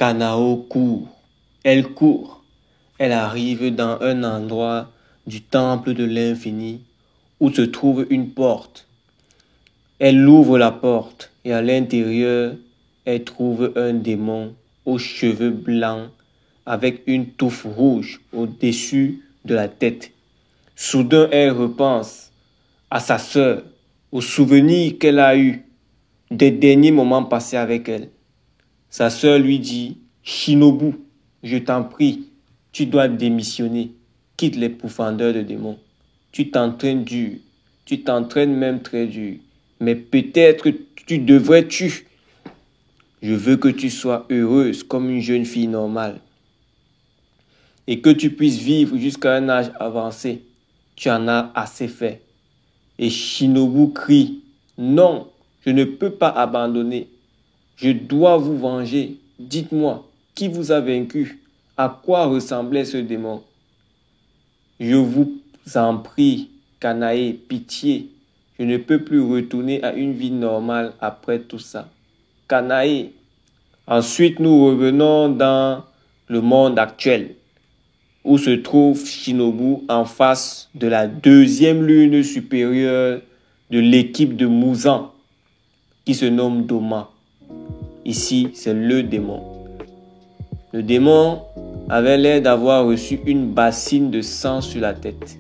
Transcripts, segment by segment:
Kanao court. Elle court. Elle arrive dans un endroit du temple de l'infini où se trouve une porte. Elle ouvre la porte et à l'intérieur, elle trouve un démon aux cheveux blancs avec une touffe rouge au-dessus de la tête. Soudain, elle repense à sa sœur, aux souvenirs qu'elle a eus des derniers moments passés avec elle. Sa sœur lui dit « Shinobu, je t'en prie, tu dois démissionner, quitte les pourfendeurs de démons. Tu t'entraînes dur, tu t'entraînes même très dur, mais peut-être tu devrais tuer. Je veux que tu sois heureuse comme une jeune fille normale et que tu puisses vivre jusqu'à un âge avancé. Tu en as assez fait. » Et Shinobu crie « Non, je ne peux pas abandonner. Je dois vous venger. Dites-moi, qui vous a vaincu? À quoi ressemblait ce démon? Je vous en prie, Kanae, pitié. Je ne peux plus retourner à une vie normale après tout ça. Kanae. » Ensuite, nous revenons dans le monde actuel, où se trouve Shinobu en face de la deuxième lune supérieure de l'équipe de Muzan, qui se nomme Doma. Ici, c'est le démon. Le démon avait l'air d'avoir reçu une bassine de sang sur la tête.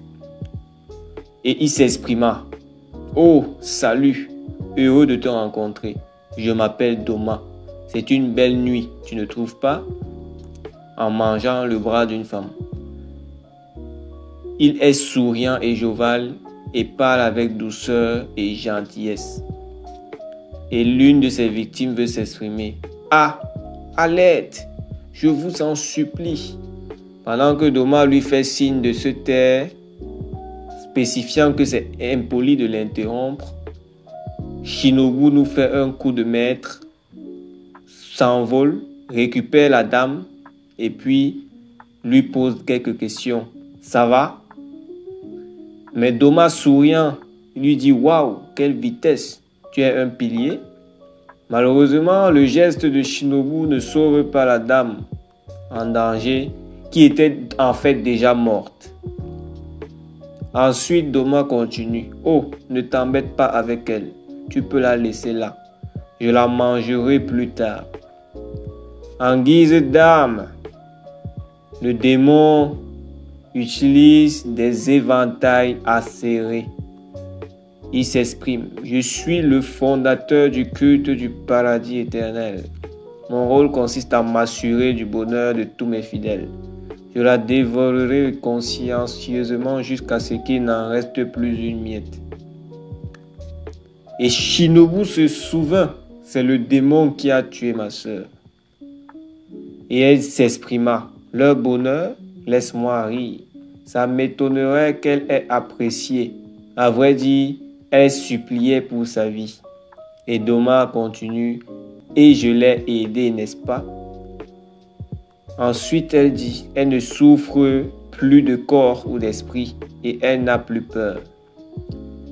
Et il s'exprima. « Oh, salut, heureux de te rencontrer. Je m'appelle Doma. C'est une belle nuit, tu ne trouves pas? » En mangeant le bras d'une femme. Il est souriant et jovial et parle avec douceur et gentillesse. Et l'une de ses victimes veut s'exprimer. « Ah, à l'aide, je vous en supplie. » Pendant que Doma lui fait signe de se taire, spécifiant que c'est impoli de l'interrompre, Shinobu nous fait un coup de maître, s'envole, récupère la dame et puis lui pose quelques questions. « Ça va? » Mais Doma souriant, lui dit « Waouh, quelle vitesse! Tu es un pilier? » Malheureusement, le geste de Shinobu ne sauve pas la dame en danger, qui était en fait déjà morte. Ensuite, Doma continue. « Oh, ne t'embête pas avec elle. Tu peux la laisser là. Je la mangerai plus tard. » En guise d'arme, le démon utilise des éventails acérés. Il s'exprime. « Je suis le fondateur du culte du paradis éternel. Mon rôle consiste à m'assurer du bonheur de tous mes fidèles. Je la dévorerai consciencieusement jusqu'à ce qu'il n'en reste plus une miette. » Et Shinobu se souvint, c'est le démon qui a tué ma sœur. Et elle s'exprima. « Leur bonheur, laisse-moi rire. Ça m'étonnerait qu'elle ait apprécié. À vrai dire, elle suppliait pour sa vie. » Et Doma continue. « Et je l'ai aidée, n'est-ce pas? » Ensuite, elle dit. « Elle ne souffre plus de corps ou d'esprit et elle n'a plus peur. »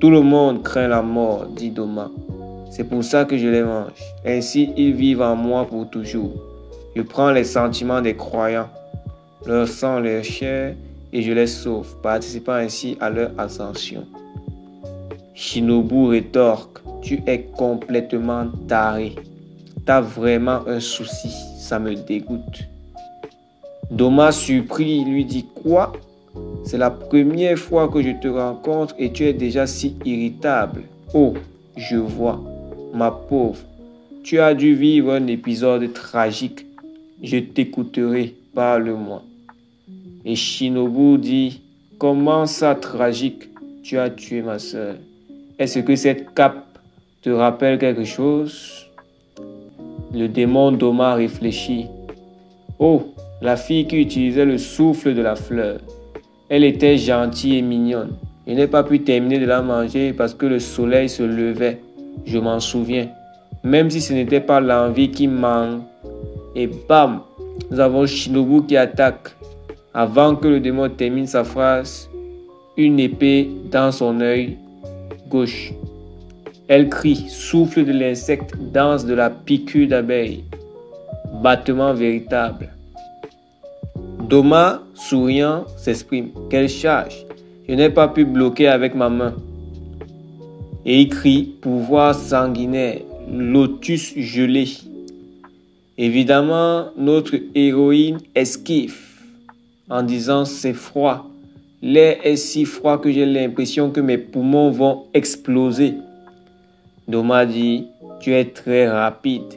« Tout le monde craint la mort, dit Doma. C'est pour ça que je les mange. Ainsi, ils vivent en moi pour toujours. Je prends les sentiments des croyants, leur sang, leur chair, et je les sauve, participant ainsi à leur ascension. » Shinobu rétorque. « Tu es complètement taré. T'as vraiment un souci, ça me dégoûte. » Doma, surpris, lui dit « Quoi? C'est la première fois que je te rencontre et tu es déjà si irritable. Oh, je vois. Ma pauvre, tu as dû vivre un épisode tragique. Je t'écouterai, parle-moi. » Et Shinobu dit « Comment ça tragique? Tu as tué ma sœur. Est-ce que cette cape te rappelle quelque chose? » Le démon Doma réfléchit. « Oh, la fille qui utilisait le souffle de la fleur. Elle était gentille et mignonne. Je n'ai pas pu terminer de la manger parce que le soleil se levait. Je m'en souviens. Même si ce n'était pas l'envie qui manque. » Et bam, nous avons Shinobu qui attaque. Avant que le démon termine sa phrase, une épée dans son œil gauche. Elle crie, souffle de l'insecte, danse de la piqûre d'abeille. battement véritable. Doma, souriant, s'exprime. Quelle charge! Je n'ai pas pu bloquer avec ma main. Et il crie, pouvoir sanguinaire, lotus gelé. Évidemment, notre héroïne esquive en disant c'est froid. L'air est si froid que j'ai l'impression que mes poumons vont exploser. Doma dit, tu es très rapide,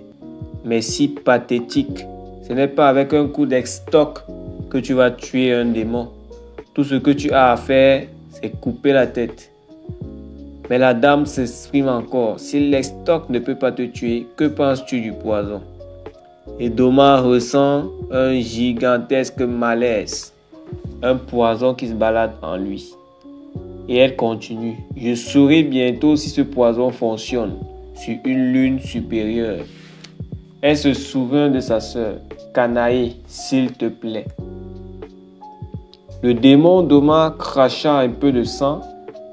mais si pathétique. Ce n'est pas avec un coup d'extoc que tu vas tuer un démon. Tout ce que tu as à faire, c'est couper la tête. Mais la dame s'exprime encore. Si l'extoc ne peut pas te tuer, que penses-tu du poison? Et Doma ressent un gigantesque malaise. Un poison qui se balade en lui. Et elle continue. Je saurai bientôt si ce poison fonctionne sur une lune supérieure. Elle se souvient de sa sœur. Canae, s'il te plaît. Le démon Doma cracha un peu de sang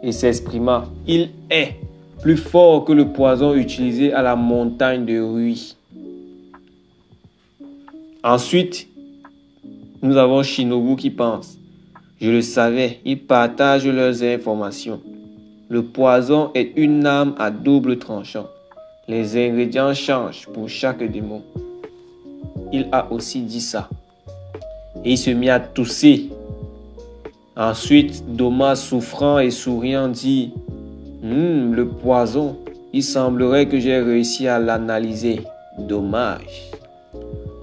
et s'exprima. Il est plus fort que le poison utilisé à la montagne de Rui. Ensuite, nous avons Shinobu qui pense. Je le savais, ils partagent leurs informations. Le poison est une arme à double tranchant. Les ingrédients changent pour chaque démon. Il a aussi dit ça. Et il se mit à tousser. Ensuite, Doma, souffrant et souriant, dit le poison, il semblerait que j'ai réussi à l'analyser. Dommage.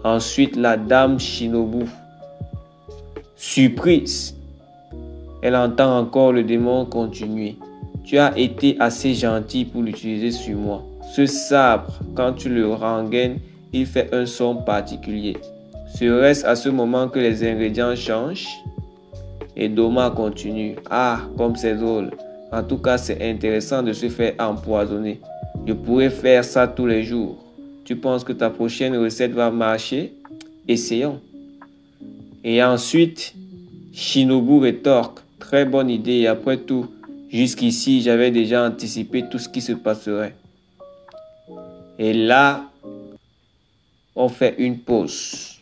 Ensuite, la dame Shinobu, surprise, elle entend encore le démon continuer. Tu as été assez gentil pour l'utiliser sur moi. Ce sabre, quand tu le rengaines, il fait un son particulier. Serait-ce à ce moment que les ingrédients changent? Et Doma continue. Ah, comme c'est drôle. En tout cas, c'est intéressant de se faire empoisonner. Je pourrais faire ça tous les jours. Tu penses que ta prochaine recette va marcher? Essayons. Et ensuite, Shinobu rétorque. Très bonne idée. Et après tout, jusqu'ici, j'avais déjà anticipé tout ce qui se passerait. Et là, on fait une pause.